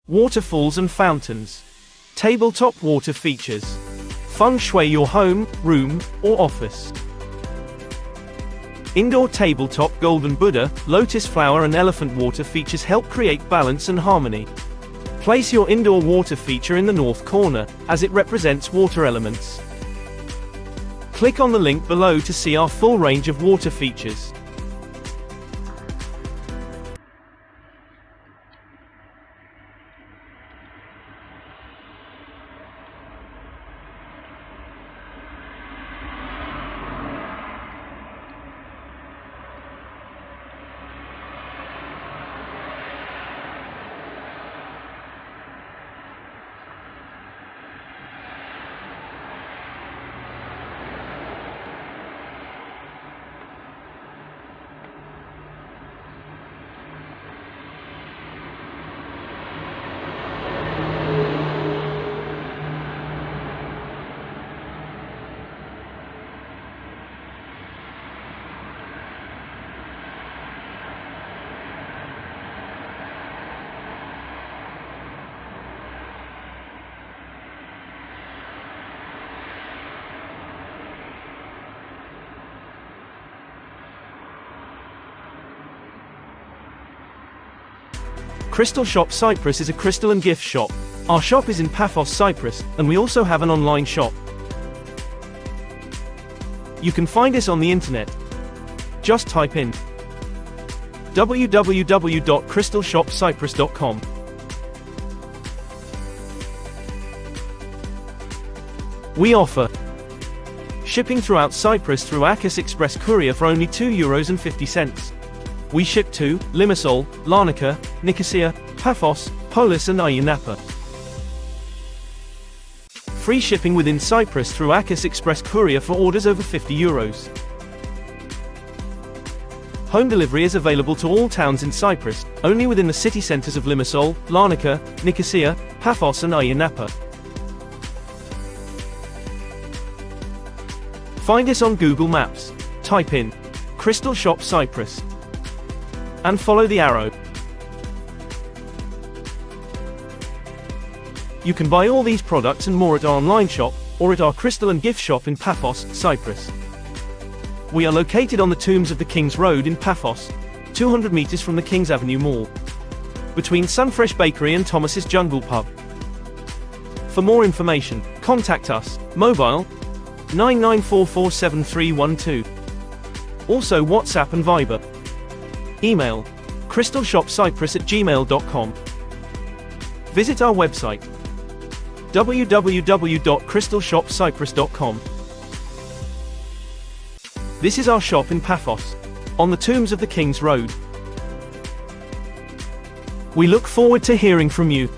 waterfalls and fountains, tabletop water features. Feng Shui your home, room, or office. Indoor tabletop golden Buddha, lotus flower and elephant water features help create balance and harmony. Place your indoor water feature in the north corner, as it represents water elements. Click on the link below to see our full range of water features. Crystal Shop Cyprus is a crystal and gift shop. Our shop is in Paphos, Cyprus, and we also have an online shop. You can find us on the internet. Just type in www.crystalshopcyprus.com. We offer shipping throughout Cyprus through Paphos Express Courier for only €2.50. We ship to Limassol, Larnaca, Nicosia, Paphos, Polis and Ayia. Free shipping within Cyprus through Paphos Express Courier for orders over €50. Home delivery is available to all towns in Cyprus, only within the city centres of Limassol, Larnaca, Nicosia, Paphos and Ayia. Find us on Google Maps. Type in Crystal Shop Cyprus and follow the arrow. You can buy all these products and more at our online shop, or at our crystal and gift shop in Paphos, Cyprus. We are located on the Tombs of the King's Road in Paphos, 200 meters from the King's Avenue Mall, between Sunfresh Bakery and Thomas's Jungle Pub. For more information, contact us, mobile 99447312. Also WhatsApp and Viber. Email crystalshopcyprus@gmail.com. Visit our website www.crystalshopcyprus.com. This is our shop in Paphos, on the Tombs of the King's Road. We look forward to hearing from you.